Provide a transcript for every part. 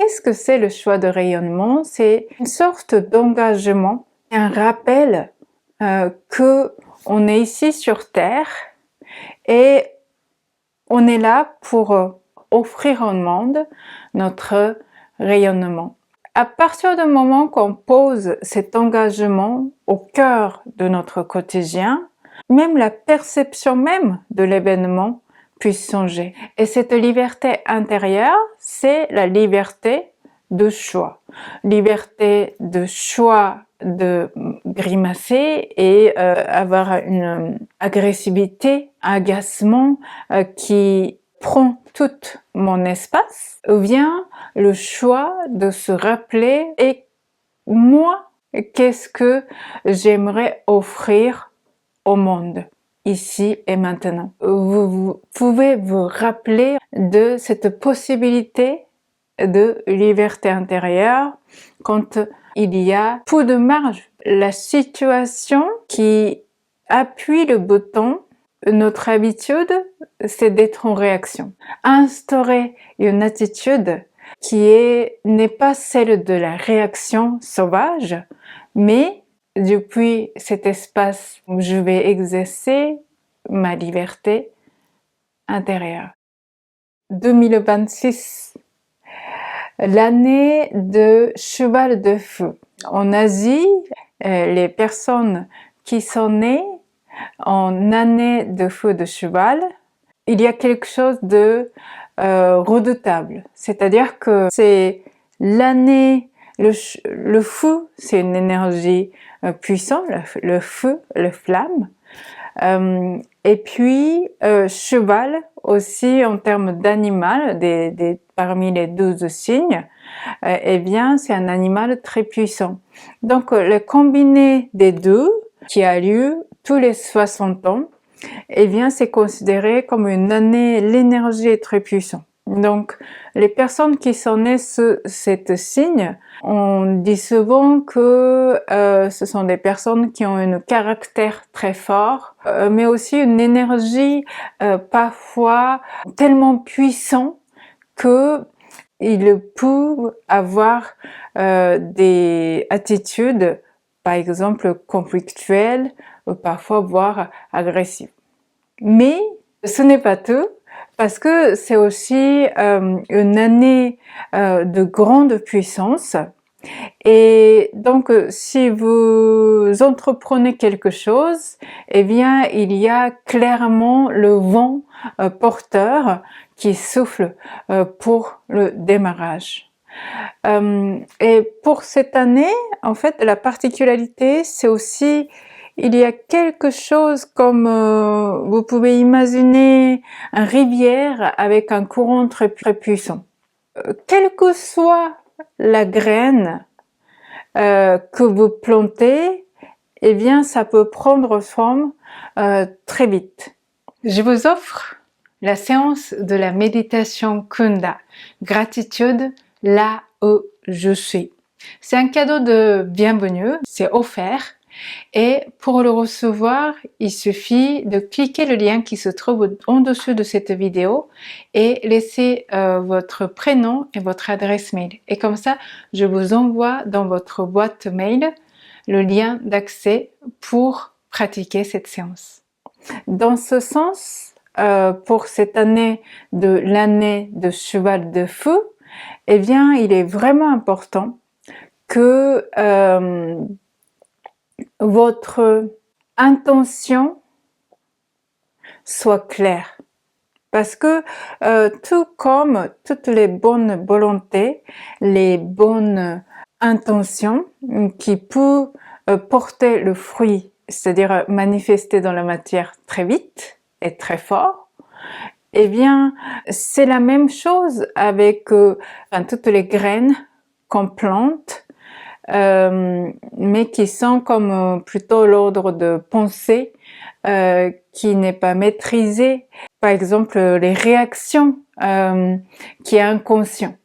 Qu'est-ce que c'est le choix de rayonnement? C'est une sorte d'engagement, un rappel que on est ici sur Terre et on est là pour offrir au monde notre rayonnement. À partir du moment qu'on pose cet engagement au cœur de notre quotidien, même la perception même de l'événement puisse changer. Et cette liberté intérieure, c'est la liberté de choix. Liberté de choix de grimacer et avoir une agressivité, agacement qui prend tout mon espace, ou bien le choix de se rappeler et moi, qu'est-ce que j'aimerais offrir au monde ici et maintenant. Vous pouvez vous rappeler de cette possibilité de liberté intérieure quand il y a peu de marge. La situation qui appuie le bouton, notre habitude, c'est d'être en réaction. Instaurer une attitude qui n'est pas celle de la réaction sauvage, mais depuis cet espace où je vais exercer ma liberté intérieure. 2026, l'année de cheval de feu. En Asie, les personnes qui sont nées en année de feu de cheval, il y a quelque chose de redoutable. C'est-à-dire que c'est l'année, le feu, c'est une énergie puissante, le feu, la flamme. Et puis, cheval aussi en termes d'animal, parmi les 12 signes, eh bien, c'est un animal très puissant. Donc, le combiné des deux, qui a lieu tous les 60 ans, eh bien, c'est considéré comme une année, l'énergie est très puissante. Donc, les personnes qui sont nées sous cet signe, on dit souvent que ce sont des personnes qui ont un caractère très fort, mais aussi une énergie parfois tellement puissante que ils peuvent avoir des attitudes, par exemple conflictuelles, ou parfois voire agressives. Mais ce n'est pas tout, parce que c'est aussi une année de grande puissance. Et donc, si vous entreprenez quelque chose, eh bien, il y a clairement le vent porteur qui souffle pour le démarrage. Et pour cette année, en fait, la particularité, c'est aussi il y a quelque chose comme vous pouvez imaginer une rivière avec un courant très puissant. Quelle que soit la graine que vous plantez, eh bien ça peut prendre forme très vite. Je vous offre la séance de la méditation Kunda, gratitude là où je suis. C'est un cadeau de bienvenue, c'est offert. Et pour le recevoir, il suffit de cliquer le lien qui se trouve en dessous de cette vidéo et laisser votre prénom et votre adresse mail. Et comme ça, je vous envoie dans votre boîte mail le lien d'accès pour pratiquer cette séance. Dans ce sens, pour cette année de cheval de feu, eh bien, il est vraiment important que votre intention soit claire. Parce que tout comme toutes les bonnes volontés, les bonnes intentions qui peuvent porter le fruit, c'est-à-dire manifester dans la matière très vite et très fort, eh bien c'est la même chose avec toutes les graines qu'on plante, mais qui sont comme plutôt l'ordre de pensée qui n'est pas maîtrisé. Par exemple, les réactions qui est inconscient.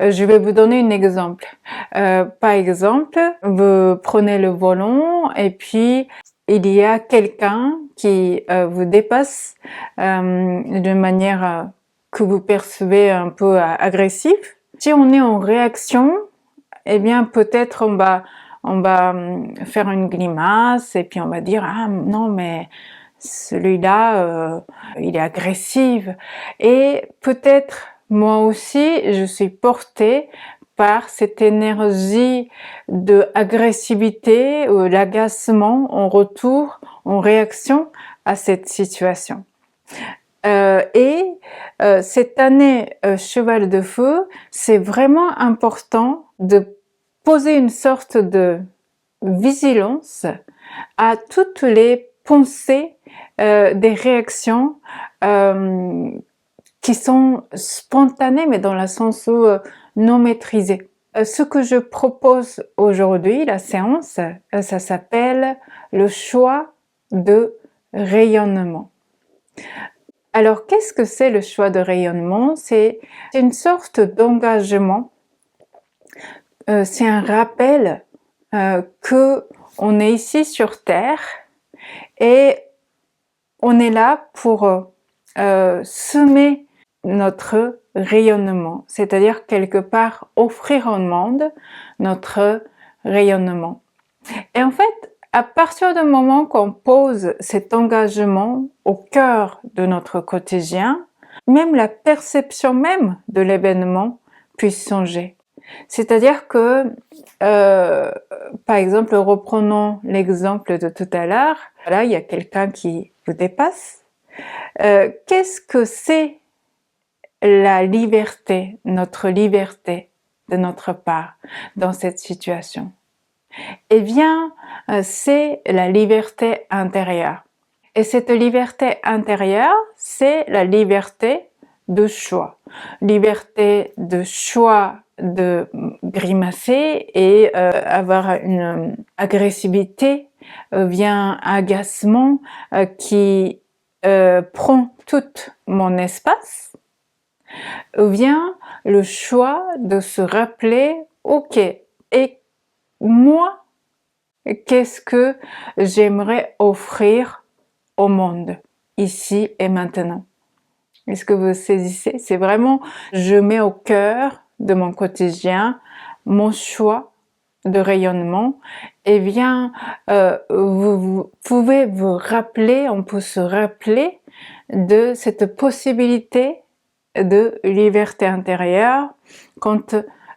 Je vais vous donner un exemple. Par exemple, vous prenez le volant et puis il y a quelqu'un qui vous dépasse d'une manière que vous percevez un peu agressive. Si on est en réaction, eh bien peut-être on va faire une grimace et puis on va dire ah non mais celui-là il est agressif, et peut-être moi aussi je suis portée par cette énergie de agressivité ou l'agacement en retour, en réaction à cette situation. Cette année cheval de feu, c'est vraiment important de poser une sorte de vigilance à toutes les pensées, des réactions qui sont spontanées, mais dans le sens où non maîtrisées. Ce que je propose aujourd'hui, la séance, ça s'appelle le choix de rayonnement. Alors, qu'est-ce que c'est le choix de rayonnement? C'est une sorte d'engagement, c'est un rappel que on est ici sur Terre et on est là pour semer notre rayonnement, c'est-à-dire quelque part offrir au monde notre rayonnement. Et en fait, à partir du moment qu'on pose cet engagement au cœur de notre quotidien, même la perception même de l'événement puisse changer. C'est-à-dire que, par exemple, reprenons l'exemple de tout à l'heure, voilà, il y a quelqu'un qui vous dépasse. Qu'est-ce que c'est la liberté, notre liberté de notre part dans cette situation? Eh bien, c'est la liberté intérieure. Et cette liberté intérieure, c'est la liberté de choix. Liberté de choix de grimacer et avoir une agressivité, bien agacement qui prend tout mon espace, ou bien le choix de se rappeler, ok, et moi, qu'est-ce que j'aimerais offrir au monde, ici et maintenant? Est-ce que vous saisissez? C'est vraiment, je mets au cœur de mon quotidien mon choix de rayonnement. Eh bien, vous pouvez vous rappeler, on peut se rappeler de cette possibilité de liberté intérieure quand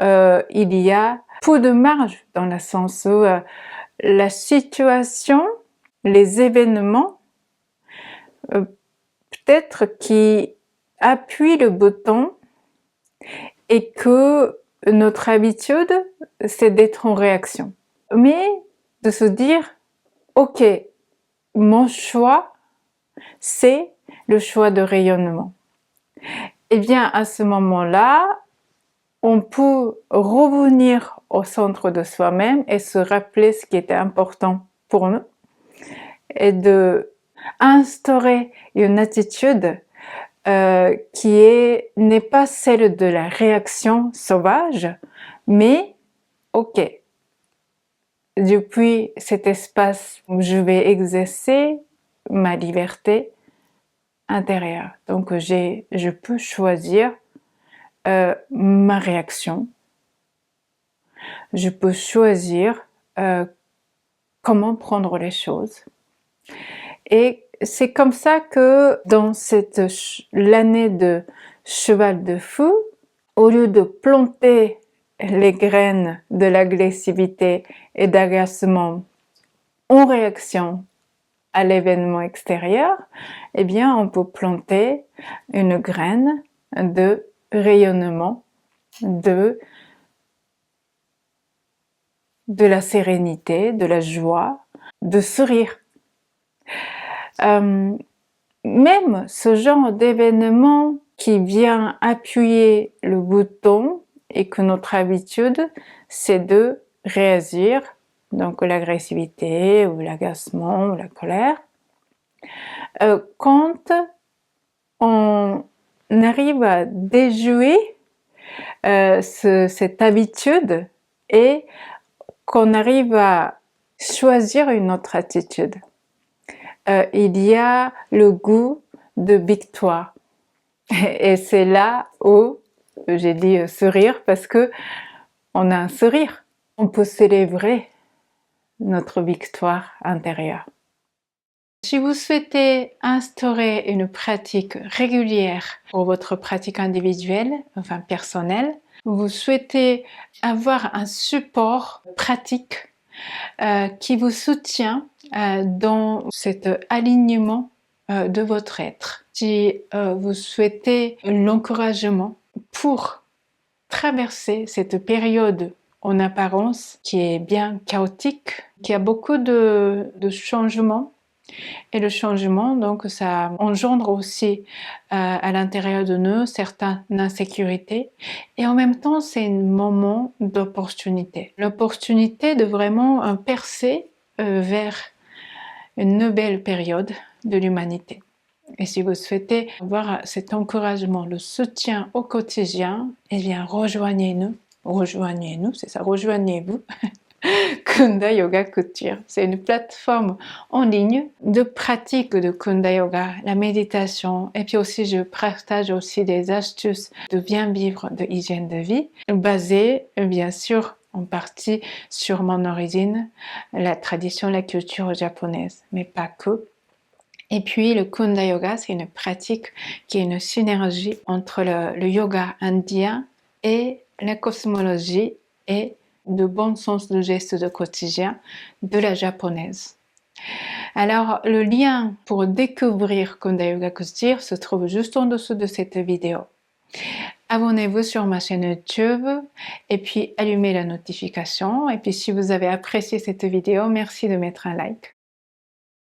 il y a peu de marge, dans le sens où la situation, les événements, peut-être qui appuient le bouton et que notre habitude, c'est d'être en réaction. Mais de se dire, ok, mon choix, c'est le choix de rayonnement. Eh bien, à ce moment-là, on peut revenir au centre de soi-même et se rappeler ce qui était important pour nous et de instaurer une attitude qui n'est pas celle de la réaction sauvage, mais ok, depuis cet espace où je vais exercer ma liberté intérieure. Donc je peux choisir ma réaction, je peux choisir comment prendre les choses. Et c'est comme ça que dans l'année de cheval de feu, au lieu de planter les graines de l'agressivité et d'agacement en réaction à l'événement extérieur, eh bien on peut planter une graine de rayonnement, de la sérénité, de la joie, de sourire. Même ce genre d'événement qui vient appuyer le bouton et que notre habitude, c'est de réagir, donc l'agressivité ou l'agacement ou la colère. Quand on arrive à déjouer cette habitude et qu'on arrive à choisir une autre attitude, il y a le goût de victoire. Et c'est là où j'ai dit sourire parce que on a un sourire. On peut célébrer notre victoire intérieure. Si vous souhaitez instaurer une pratique régulière pour votre pratique individuelle, enfin personnelle, vous souhaitez avoir un support pratique qui vous soutient dans cet alignement de votre être. Si vous souhaitez l'encouragement pour traverser cette période en apparence qui est bien chaotique, qui a beaucoup de changements, et le changement, donc ça engendre aussi à l'intérieur de nous certaines insécurités et en même temps c'est un moment d'opportunité. L'opportunité de vraiment percer vers une nouvelle période de l'humanité. Et si vous souhaitez avoir cet encouragement, le soutien au quotidien, eh bien rejoignez-nous, c'est ça, rejoignez-vous. Kunda Yoga Couture. C'est une plateforme en ligne de pratique de Kunda Yoga, la méditation, et puis aussi je partage aussi des astuces de bien vivre, de hygiène de vie, basées bien sûr en partie sur mon origine, la tradition, la culture japonaise, mais pas que. Et puis le Kunda Yoga, c'est une pratique qui est une synergie entre le yoga indien et la cosmologie et de bon sens de gestes de quotidien de la japonaise. Alors le lien pour découvrir Kunda Yoga Couture se trouve juste en dessous de cette vidéo. Abonnez-vous sur ma chaîne YouTube et puis allumez la notification. Et puis si vous avez apprécié cette vidéo, merci de mettre un like.